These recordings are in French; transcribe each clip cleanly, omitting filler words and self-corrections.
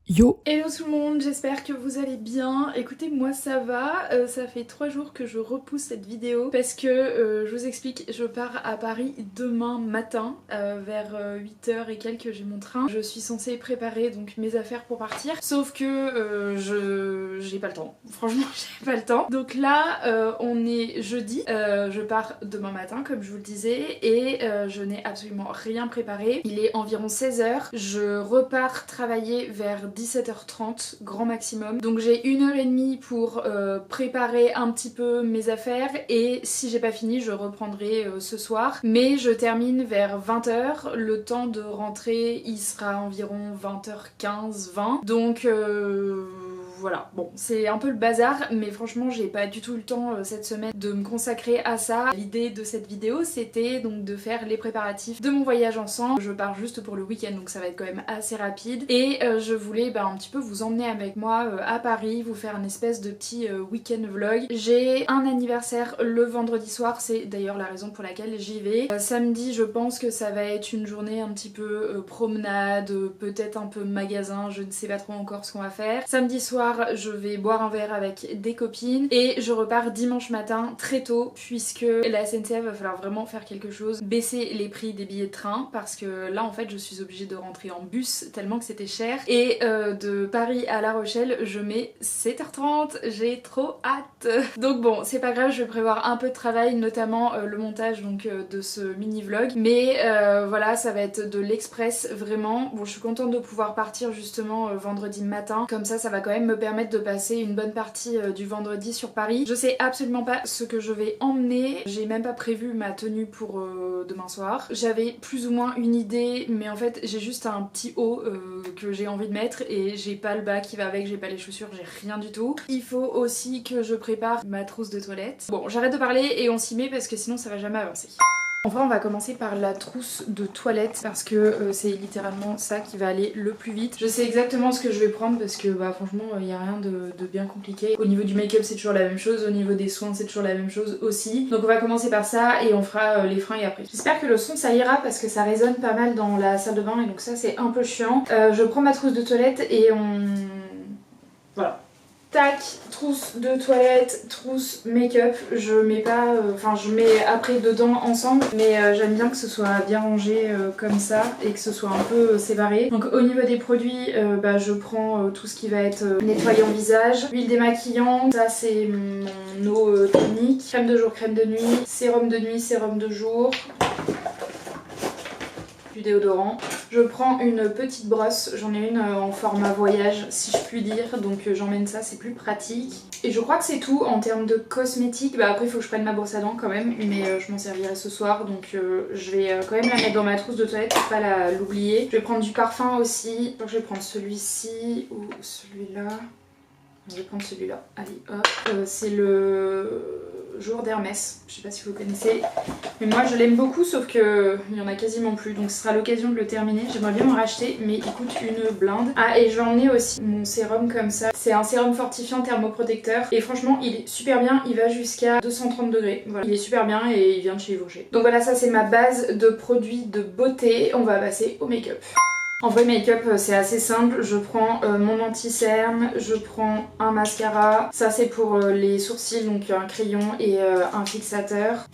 Yo! Hello tout le monde, j'espère que vous allez bien. Écoutez, moi ça va, ça fait 3 jours que je repousse cette vidéo parce que je vous explique, je pars à Paris demain matin vers 8h et quelques, j'ai mon train. Je suis censée préparer donc mes affaires pour partir, sauf que j'ai pas le temps. Franchement, j'ai pas le temps. Donc là, on est jeudi, je pars demain matin comme je vous le disais et je n'ai absolument rien préparé. Il est environ 16h, je repars travailler vers 17h30 grand maximum, donc j'ai 1h30 pour préparer un petit peu mes affaires et si j'ai pas fini je reprendrai ce soir, mais je termine vers 20h, le temps de rentrer il sera environ 20h15, 20, donc voilà, bon c'est un peu le bazar mais franchement j'ai pas du tout le temps cette semaine de me consacrer à ça. L'idée de cette vidéo c'était donc de faire les préparatifs de mon voyage ensemble. Je pars juste pour le week-end donc ça va être quand même assez rapide et je voulais un petit peu vous emmener avec moi à Paris, vous faire une espèce de petit week-end vlog. J'ai un anniversaire le vendredi soir, c'est d'ailleurs la raison pour laquelle j'y vais. Samedi je pense que ça va être une journée un petit peu promenade, peut-être un peu magasin, je ne sais pas trop encore ce qu'on va faire. Samedi soir je vais boire un verre avec des copines et je repars dimanche matin très tôt puisque la SNCF va falloir vraiment faire quelque chose, baisser les prix des billets de train parce que là en fait je suis obligée de rentrer en bus tellement que c'était cher et de Paris à La Rochelle je mets 7h30, j'ai trop hâte. Donc bon c'est pas grave, je vais prévoir un peu de travail, notamment le montage donc de ce mini vlog, mais voilà ça va être de l'express vraiment. Bon je suis contente de pouvoir partir justement vendredi matin, comme ça va quand même me permettre de passer une bonne partie du vendredi sur Paris. Je sais absolument pas ce que je vais emmener, j'ai même pas prévu ma tenue pour demain soir. J'avais plus ou moins une idée mais en fait j'ai juste un petit haut que j'ai envie de mettre et j'ai pas le bas qui va avec, j'ai pas les chaussures, j'ai rien du tout. Il faut aussi que je prépare ma trousse de toilette. Bon j'arrête de parler et on s'y met parce que sinon ça va jamais avancer. Enfin on va commencer par la trousse de toilette parce que c'est littéralement ça qui va aller le plus vite. Je sais exactement ce que je vais prendre parce que franchement il n'y a rien de bien compliqué. Au niveau du make-up c'est toujours la même chose, au niveau des soins c'est toujours la même chose aussi. Donc on va commencer par ça et on fera les fringues après. J'espère que le son ça ira parce que ça résonne pas mal dans la salle de bain et donc ça c'est un peu chiant. Je prends ma trousse de toilette et on... voilà. Tac, trousse de toilette, trousse make-up, je mets pas, enfin je mets après dedans ensemble, mais j'aime bien que ce soit bien rangé comme ça et que ce soit un peu séparé. Donc au niveau des produits, je prends tout ce qui va être nettoyant visage, huile démaquillant, ça c'est mon eau tonique, crème de jour, crème de nuit, sérum de jour, du déodorant. Je prends une petite brosse, j'en ai une en format voyage si je puis dire, donc j'emmène ça, c'est plus pratique. Et je crois que c'est tout en termes de cosmétiques. Après il faut que je prenne ma brosse à dents quand même, mais je m'en servirai ce soir, donc je vais quand même la mettre dans ma trousse de toilette pour pas l'oublier. Je vais prendre du parfum aussi, donc je vais prendre celui-ci ou celui-là. Je vais prendre celui-là, allez hop. C'est le jour d'Hermès, je sais pas si vous connaissez, mais moi je l'aime beaucoup sauf que il y en a quasiment plus, donc ce sera l'occasion de le terminer. J'aimerais bien en racheter mais il coûte une blinde. Ah et je vais emmener aussi mon sérum comme ça, c'est un sérum fortifiant thermoprotecteur et franchement il est super bien, il va jusqu'à 230 degrés, voilà. Il est super bien et il vient de chez Yves. Donc voilà, ça c'est ma base de produits de beauté. On va passer au make-up. En vrai make-up c'est assez simple, je prends mon anti-cerne, je prends un mascara, ça c'est pour les sourcils, donc un crayon et un fixateur.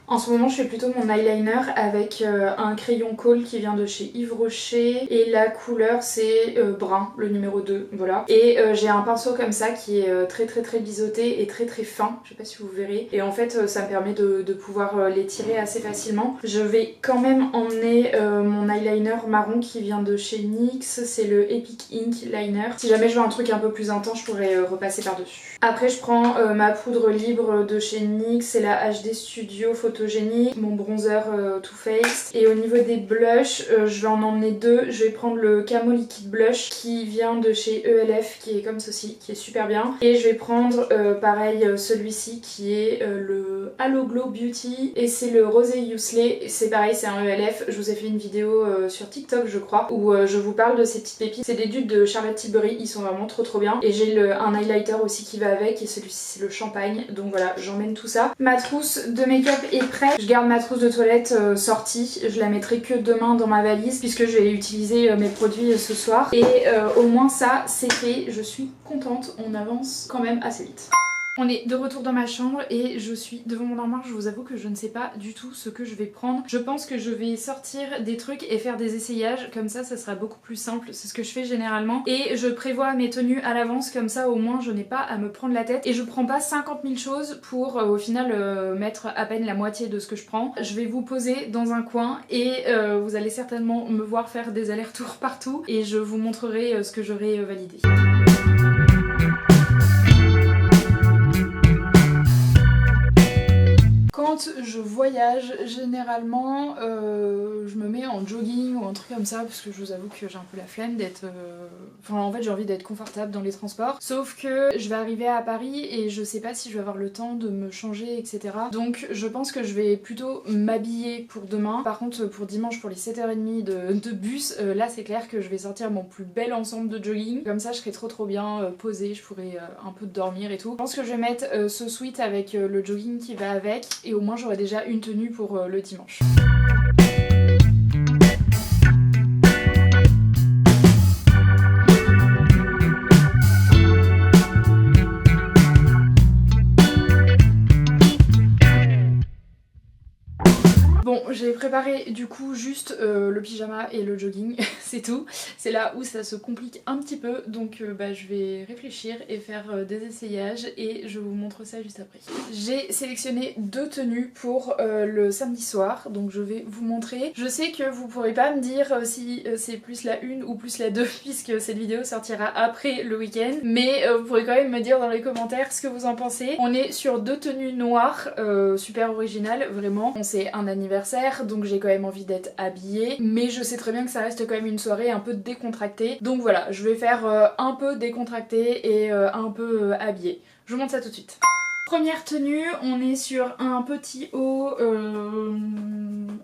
En ce moment je fais plutôt mon eyeliner avec un crayon Kohl qui vient de chez Yves Rocher et la couleur c'est brun, le numéro 2, voilà. Et j'ai un pinceau comme ça qui est très biseauté et très fin, je sais pas si vous verrez. Et en fait ça me permet de pouvoir l'étirer assez facilement. Je vais quand même emmener mon eyeliner marron qui vient de chez NYX, c'est le Epic Ink Liner. Si jamais je veux un truc un peu plus intense je pourrais repasser par dessus. Après je prends ma poudre libre de chez NYX, c'est la HD Studio Photogénique, mon bronzer Too Faced. Et au niveau des blushs, je vais en emmener deux. Je vais prendre le Camo Liquid Blush qui vient de chez ELF, qui est comme ceci, qui est super bien. Et je vais prendre pareil celui-ci qui est le Halo Glow Beauty et c'est le Rosé Yousley. C'est pareil, c'est un ELF. Je vous ai fait une vidéo sur TikTok je crois où je vous parle de ces petites pépites. C'est des dupes de Charlotte Tilbury, ils sont vraiment trop bien. Et j'ai un highlighter aussi qui va avec et celui-ci c'est le champagne. Donc voilà, j'emmène tout ça. Ma trousse de make-up est prêt. Je garde ma trousse de toilette sortie, je la mettrai que demain dans ma valise puisque je vais utiliser mes produits ce soir. Et au moins ça c'est fait, je suis contente, on avance quand même assez vite. On est de retour dans ma chambre et je suis devant mon armoire. Je vous avoue que je ne sais pas du tout ce que je vais prendre. Je pense que je vais sortir des trucs et faire des essayages, comme ça sera beaucoup plus simple. C'est ce que je fais généralement et je prévois mes tenues à l'avance, comme ça au moins je n'ai pas à me prendre la tête et je prends pas 50 000 choses pour au final mettre à peine la moitié de ce que je prends. Je vais vous poser dans un coin et vous allez certainement me voir faire des allers-retours partout et je vous montrerai ce que j'aurai validé. Quand je voyage, généralement, je me mets en jogging ou un truc comme ça parce que je vous avoue que j'ai un peu la flemme d'être... Enfin, en fait, j'ai envie d'être confortable dans les transports. Sauf que je vais arriver à Paris et je sais pas si je vais avoir le temps de me changer, etc. Donc, je pense que je vais plutôt m'habiller pour demain. Par contre, pour dimanche, pour les 7h30 de bus, là, c'est clair que je vais sortir mon plus bel ensemble de jogging. Comme ça, je serai trop bien posée, je pourrai un peu dormir et tout. Je pense que je vais mettre ce sweat avec le jogging qui va avec. Et au moins j'aurai déjà une tenue pour le dimanche. Bon, j'ai préparé du coup juste le pyjama et le jogging, c'est tout. C'est là où ça se complique un petit peu, donc je vais réfléchir et faire des essayages et je vous montre ça juste après. J'ai sélectionné deux tenues pour le samedi soir, donc je vais vous montrer. Je sais que vous pourrez pas me dire si c'est plus la 1 ou plus la 2 puisque cette vidéo sortira après le week-end, mais vous pourrez quand même me dire dans les commentaires ce que vous en pensez. On est sur deux tenues noires, super originales, vraiment. On sait un anniversaire, donc j'ai quand même envie d'être habillée, mais je sais très bien que ça reste quand même une soirée un peu décontractée, donc voilà, je vais faire un peu décontractée et un peu habillée. Je vous montre ça tout de suite. Première tenue, on est sur un petit haut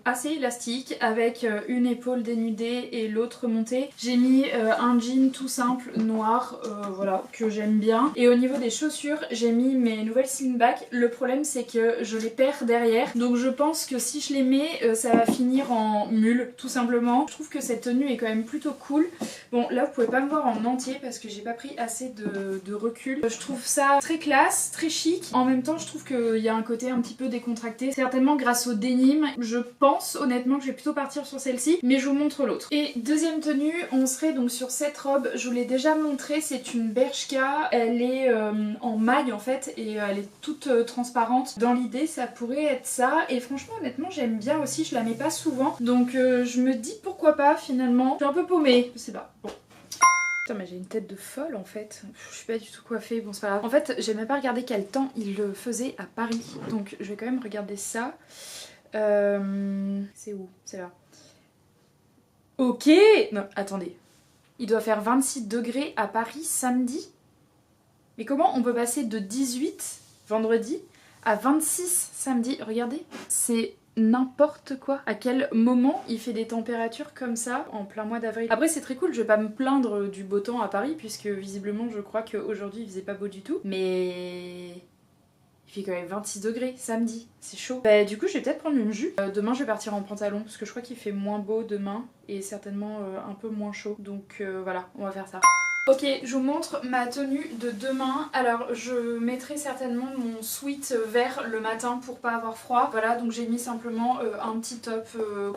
assez élastique avec une épaule dénudée et l'autre montée. J'ai mis un jean tout simple noir, voilà, que j'aime bien. Et au niveau des chaussures, j'ai mis mes nouvelles slingback. Le problème c'est que je les perds derrière, donc je pense que si je les mets, ça va finir en mule tout simplement. Je trouve que cette tenue est quand même plutôt cool. Bon là vous pouvez pas me voir en entier parce que j'ai pas pris assez de recul. Je trouve ça très classe, très chic. En même temps je trouve qu'il y a un côté un petit peu décontracté, certainement grâce au denim. Je pense honnêtement que je vais plutôt partir sur celle-ci, mais je vous montre l'autre. Et deuxième tenue, on serait donc sur cette robe, je vous l'ai déjà montré, c'est une Bershka, elle est en maille en fait et elle est toute transparente. Dans l'idée ça pourrait être ça et franchement honnêtement j'aime bien aussi, je la mets pas souvent, donc je me dis pourquoi pas finalement. Je suis un peu paumée, je sais pas. Bon. Putain mais j'ai une tête de folle en fait, je suis pas du tout coiffée, bon c'est pas grave. En fait j'ai même pas regardé quel temps il le faisait à Paris, donc je vais quand même regarder ça. C'est où? C'est là. Ok. Non attendez, il doit faire 26 degrés à Paris samedi. Mais comment on peut passer de 18 vendredi à 26 samedi? Regardez, c'est n'importe quoi. À quel moment il fait des températures comme ça en plein mois d'avril? Après c'est très cool, je vais pas me plaindre du beau temps à Paris puisque visiblement je crois qu'aujourd'hui il faisait pas beau du tout. Mais... il fait quand même 26 degrés samedi, c'est chaud. Bah du coup je vais peut-être prendre une jupe. Demain je vais partir en pantalon parce que je crois qu'il fait moins beau demain et certainement un peu moins chaud. Donc voilà, on va faire ça. Ok, je vous montre ma tenue de demain. Alors je mettrai certainement mon sweat vert le matin pour pas avoir froid. Voilà, donc j'ai mis simplement un petit top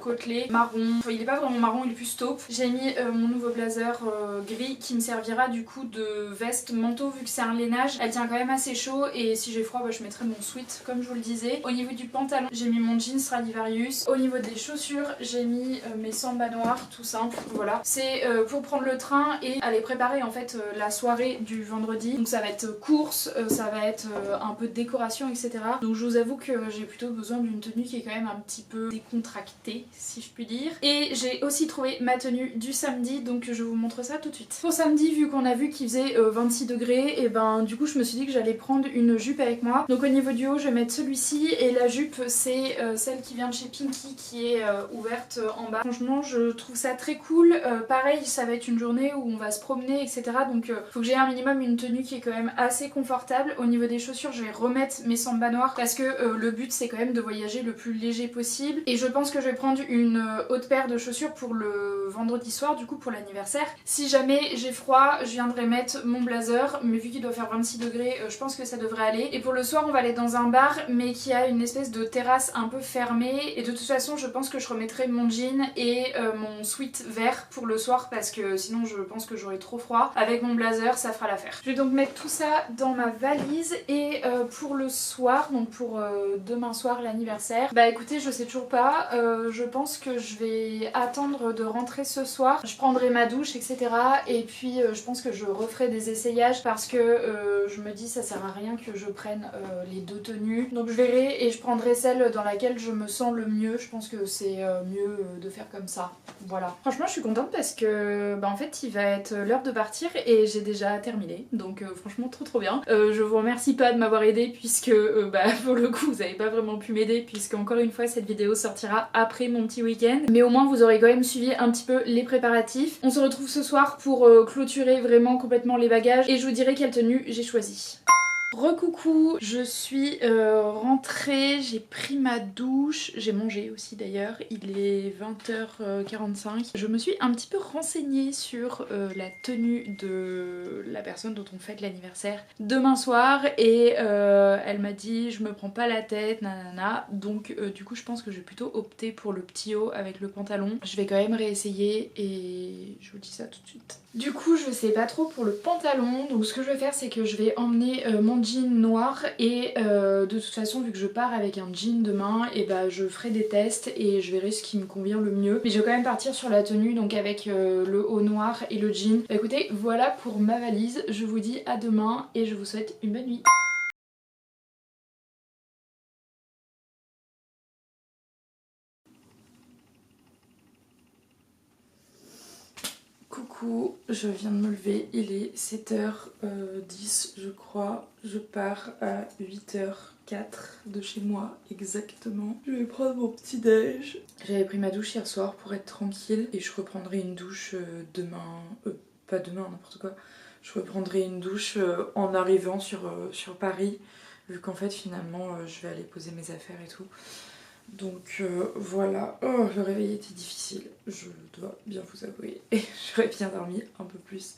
côtelé marron. Enfin, il est pas vraiment marron, il est plus taupe. J'ai mis mon nouveau blazer gris qui me servira du coup de veste manteau vu que c'est un lainage. Elle tient quand même assez chaud et si j'ai froid bah, je mettrai mon sweat comme je vous le disais. Au niveau du pantalon, j'ai mis mon jean Stradivarius. Au niveau des chaussures, j'ai mis mes sambas noirs tout simple. Voilà, c'est pour prendre le train et aller préparer en fait la soirée du vendredi, donc ça va être course, ça va être un peu de décoration etc. Donc je vous avoue que j'ai plutôt besoin d'une tenue qui est quand même un petit peu décontractée si je puis dire. Et j'ai aussi trouvé ma tenue du samedi, donc je vous montre ça tout de suite. Pour samedi, vu qu'on a vu qu'il faisait 26 degrés, et ben du coup je me suis dit que j'allais prendre une jupe avec moi. Donc au niveau du haut je vais mettre celui-ci et la jupe c'est celle qui vient de chez Pinky qui est ouverte en bas. Franchement je trouve ça très cool, pareil ça va être une journée où on va se promener etc. Donc faut que j'ai un minimum une tenue qui est quand même assez confortable. Au niveau des chaussures, je vais remettre mes samba noirs parce que le but c'est quand même de voyager le plus léger possible. Et je pense que je vais prendre une haute paire de chaussures pour le vendredi soir, du coup pour l'anniversaire. Si jamais j'ai froid, je viendrai mettre mon blazer, mais vu qu'il doit faire 26 degrés, je pense que ça devrait aller. Et pour le soir, on va aller dans un bar, mais qui a une espèce de terrasse un peu fermée. Et de toute façon, je pense que je remettrai mon jean et mon sweat vert pour le soir parce que sinon je pense que j'aurai trop froid. Avec mon blazer, ça fera l'affaire. Je vais donc mettre tout ça dans ma valise et pour le soir, donc pour demain soir l'anniversaire, bah écoutez, je sais toujours pas. Je pense que je vais attendre de rentrer ce soir. Je prendrai ma douche, etc. Et puis je pense que je referai des essayages parce que je me dis ça sert à rien que je prenne les deux tenues. Donc je verrai et je prendrai celle dans laquelle je me sens le mieux. Je pense que c'est mieux de faire comme ça. Voilà. Franchement, je suis contente parce que bah en fait il va être l'heure de partir et j'ai déjà terminé. Donc franchement trop bien. Je vous remercie pas de m'avoir aidé puisque bah pour le coup vous avez pas vraiment pu m'aider puisque encore une fois cette vidéo sortira après mon petit week-end. Mais au moins vous aurez quand même suivi un petit peu les préparatifs. On se retrouve ce soir pour clôturer vraiment complètement les bagages et je vous dirai quelle tenue j'ai choisi. Recoucou, je suis rentrée, j'ai pris ma douche, j'ai mangé aussi d'ailleurs, il est 20h45. Je me suis un petit peu renseignée sur la tenue de la personne dont on fête l'anniversaire demain soir et elle m'a dit je me prends pas la tête, nanana, donc du coup je pense que je vais plutôt opter pour le petit haut avec le pantalon. Je vais quand même réessayer et je vous dis ça tout de suite. Du coup je sais pas trop pour le pantalon, donc ce que je vais faire c'est que je vais emmener mon jean noir et de toute façon vu que je pars avec un jean demain et bah je ferai des tests et je verrai ce qui me convient le mieux. Mais je vais quand même partir sur la tenue donc avec le haut noir et le jean. Bah, écoutez voilà pour ma valise, je vous dis à demain et je vous souhaite une bonne nuit. Coucou, je viens de me lever, il est 7h10 je crois, je pars à 8h04 de chez moi exactement. Je vais prendre mon petit déj. J'avais pris ma douche hier soir pour être tranquille et je reprendrai une douche demain, pas demain n'importe quoi, je reprendrai une douche en arrivant sur Paris vu qu'en fait finalement je vais aller poser mes affaires et tout. Donc voilà, oh, le réveil était difficile, je dois bien vous avouer, et j'aurais bien dormi un peu plus.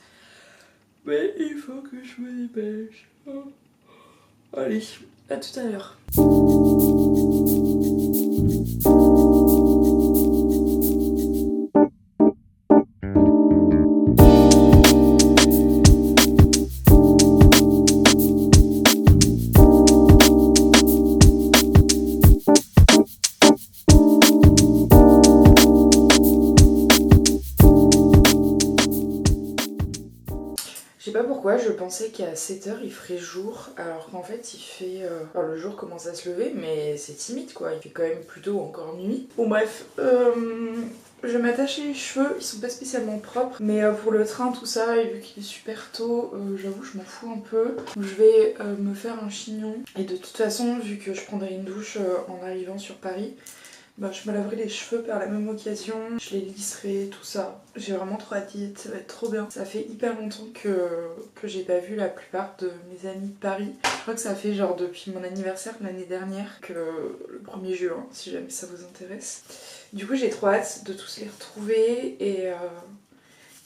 Mais il faut que je me dépêche. Oh. Allez, à tout à l'heure. Je sais pas pourquoi, je pensais qu'à 7h il ferait jour, alors qu'en fait il fait... Alors le jour commence à se lever, mais c'est timide quoi, il fait quand même plutôt encore nuit. Bon bref, je vais m'attacher les cheveux, ils sont pas spécialement propres, mais pour le train tout ça, et vu qu'il est super tôt, j'avoue je m'en fous un peu. Donc je vais me faire un chignon, et de toute façon, vu que je prendrai une douche en arrivant sur Paris, bah, je me laverai les cheveux par la même occasion, je les lisserai, tout ça. J'ai vraiment trop hâte, ça va être trop bien. Ça fait hyper longtemps que j'ai pas vu la plupart de mes amis de Paris. Je crois que ça fait genre depuis mon anniversaire l'année dernière, que le 1er juin, si jamais ça vous intéresse. Du coup j'ai trop hâte de tous les retrouver et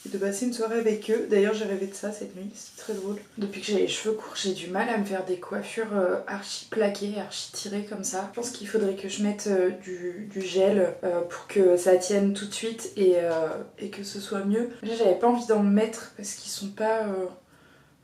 de passer une soirée avec eux. D'ailleurs j'ai rêvé de ça cette nuit, c'est très drôle. Depuis que j'ai les cheveux courts, j'ai du mal à me faire des coiffures archi plaquées, archi tirées comme ça. Je pense qu'il faudrait que je mette du gel pour que ça tienne tout de suite et que ce soit mieux. Déjà j'avais pas envie d'en mettre parce qu'ils sont pas...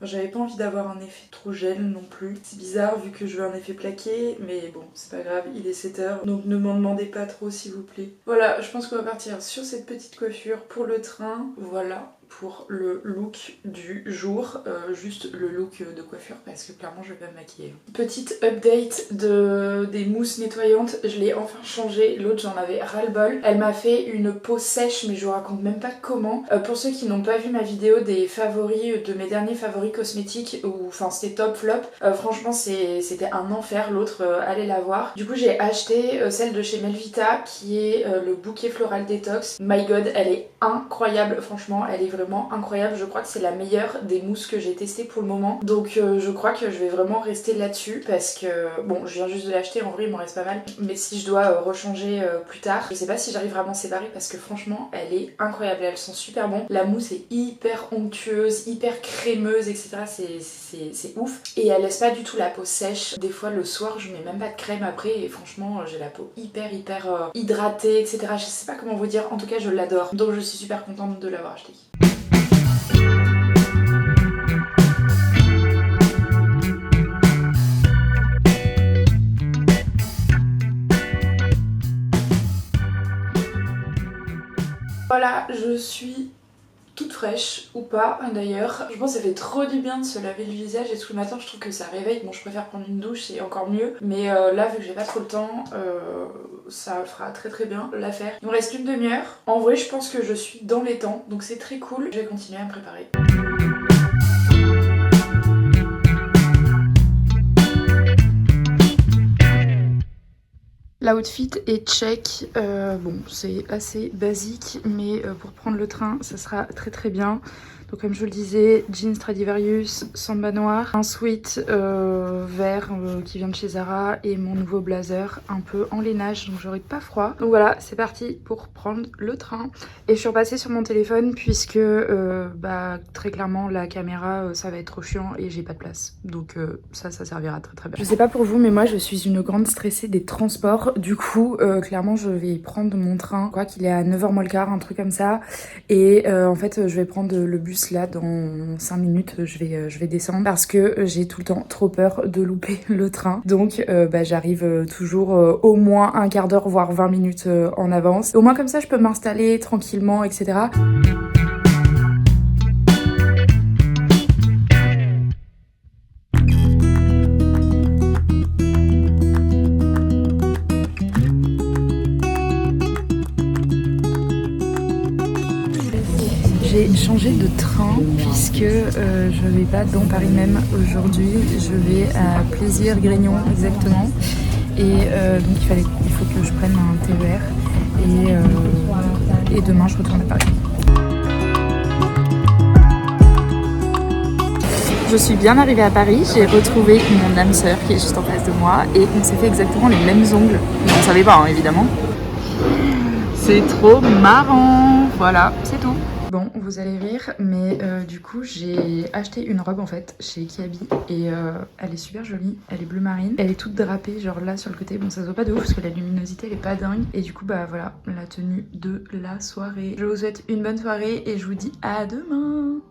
J'avais pas envie d'avoir un effet trop gel non plus. C'est bizarre vu que je veux un effet plaqué, mais bon, c'est pas grave, il est 7h, donc ne m'en demandez pas trop s'il vous plaît. Voilà, je pense qu'on va partir sur cette petite coiffure pour le train. Voilà pour le look du jour, juste le look de coiffure parce que clairement je vais pas me maquiller. Petite update des mousses nettoyantes, je l'ai enfin changé, l'autre j'en avais ras-le-bol. Elle m'a fait une peau sèche mais je vous raconte même pas comment. Pour ceux qui n'ont pas vu ma vidéo des favoris, de mes derniers favoris cosmétiques, ou enfin c'était top flop, franchement c'était un enfer, l'autre allez la voir. Du coup j'ai acheté celle de chez Melvita qui est le bouquet floral détox. My god, elle est incroyable, franchement elle est vraiment incroyable. Je crois que c'est la meilleure des mousses que j'ai testées pour le moment. Donc je crois que je vais vraiment rester là-dessus parce que bon, je viens juste de l'acheter, en vrai il m'en reste pas mal. Mais si je dois rechanger plus tard, je sais pas si j'arriverai à m'en séparer parce que franchement elle est incroyable, elle sent super bon. La mousse est hyper onctueuse, hyper crémeuse, etc. C'est ouf. Et elle laisse pas du tout la peau sèche. Des fois le soir je mets même pas de crème après et franchement j'ai la peau hyper hydratée, etc. Je sais pas comment vous dire, en tout cas je l'adore. Donc je suis super contente de l'avoir acheté. Voilà, je suis toute fraîche ou pas d'ailleurs. Je pense que ça fait trop du bien de se laver le visage et tout le matin, je trouve que ça réveille. Bon, je préfère prendre une douche, c'est encore mieux. Mais là, vu que j'ai pas trop le temps, ça fera très bien l'affaire. Il me reste une demi-heure. En vrai, je pense que je suis dans les temps, donc c'est très cool. Je vais continuer à me préparer. L'outfit est check, bon c'est assez basique mais pour prendre le train ça sera très bien. Donc comme je le disais, jeans Stradivarius, samba noir, un sweat vert qui vient de chez Zara et mon nouveau blazer un peu en lainage donc j'aurai pas froid. Donc voilà, c'est parti pour prendre le train. Et je suis repassée sur mon téléphone puisque bah, très clairement la caméra ça va être trop chiant et j'ai pas de place. Donc ça servira très bien. Je sais pas pour vous mais moi je suis une grande stressée des transports. Du coup clairement je vais prendre mon train, je crois qu'il est à 9h moins le quart, un truc comme ça. Et en fait je vais prendre le bus là dans 5 minutes, je vais descendre parce que j'ai tout le temps trop peur de louper le train. Donc bah, j'arrive toujours au moins un quart d'heure voire 20 minutes en avance. Au moins comme ça je peux m'installer tranquillement, etc. J'ai changé de train puisque je vais pas dans Paris même aujourd'hui, je vais à Plaisir Grignon exactement. Et donc il faut que je prenne un TER et demain je retourne à Paris. Je suis bien arrivée à Paris, j'ai retrouvé mon âme sœur qui est juste en face de moi et on s'est fait exactement les mêmes ongles. Mais on savait pas hein, évidemment. C'est trop marrant, voilà, c'est tout. Bon, vous allez rire, mais du coup j'ai acheté une robe en fait chez Kiabi et elle est super jolie, elle est bleu marine, elle est toute drapée genre là sur le côté, bon ça se voit pas de ouf parce que la luminosité elle est pas dingue et du coup bah voilà la tenue de la soirée. Je vous souhaite une bonne soirée et je vous dis à demain.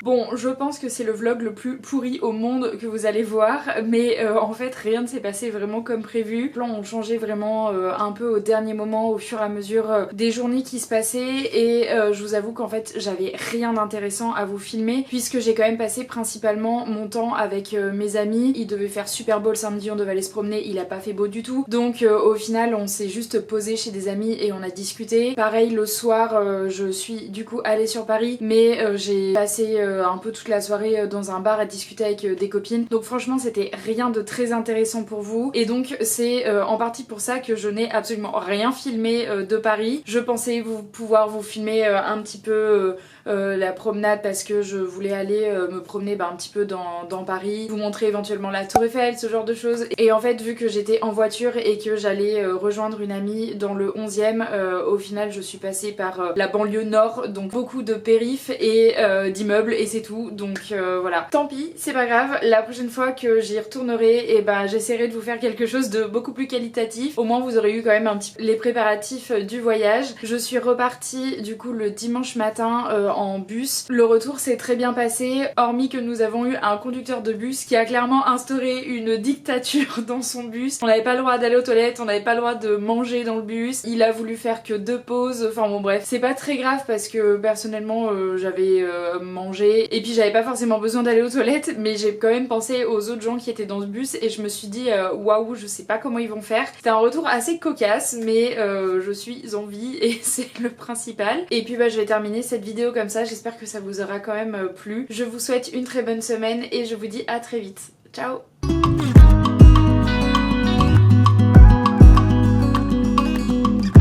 Bon, je pense que c'est le vlog le plus pourri au monde que vous allez voir, mais en fait rien ne s'est passé vraiment comme prévu. Les plans ont changé vraiment un peu au dernier moment, au fur et à mesure des journées qui se passaient et je vous avoue qu'en fait j'avais rien d'intéressant à vous filmer puisque j'ai quand même passé principalement mon temps avec mes amis. Il devait faire super beau le samedi, on devait aller se promener, il a pas fait beau du tout. Donc au final on s'est juste posé chez des amis et on a discuté. Pareil le soir je suis du coup allée sur Paris mais j'ai passé un peu toute la soirée dans un bar à discuter avec des copines. Donc franchement c'était rien de très intéressant pour vous et donc c'est en partie pour ça que je n'ai absolument rien filmé de Paris. Je pensais pouvoir vous filmer un petit peu la promenade parce que je voulais aller me promener un petit peu dans Paris, vous montrer éventuellement la Tour Eiffel, ce genre de choses. Et en fait vu que j'étais en voiture et que j'allais rejoindre une amie dans le 11e, au final je suis passée par la banlieue nord, donc beaucoup de périph' et d'immeubles et c'est tout. Donc voilà, tant pis, c'est pas grave, la prochaine fois que j'y retournerai et ben j'essaierai de vous faire quelque chose de beaucoup plus qualitatif. Au moins vous aurez eu quand même un petit peu les préparatifs du voyage. Je suis repartie du coup le dimanche matin en bus. Le retour s'est très bien passé, hormis que nous avons eu un conducteur de bus qui a clairement instauré une dictature dans son bus. On n'avait pas le droit d'aller aux toilettes, on n'avait pas le droit de manger dans le bus, il a voulu faire que 2 pauses, enfin bon bref. C'est pas très grave parce que personnellement j'avais mangé et puis j'avais pas forcément besoin d'aller aux toilettes, mais j'ai quand même pensé aux autres gens qui étaient dans ce bus et je me suis dit waouh, je sais pas comment ils vont faire. C'était un retour assez cocasse mais je suis en vie et c'est le principal. Et puis bah je vais terminer cette vidéo comme ça, j'espère que ça vous aura quand même plu. Je vous souhaite une très bonne semaine et je vous dis à très vite. Ciao!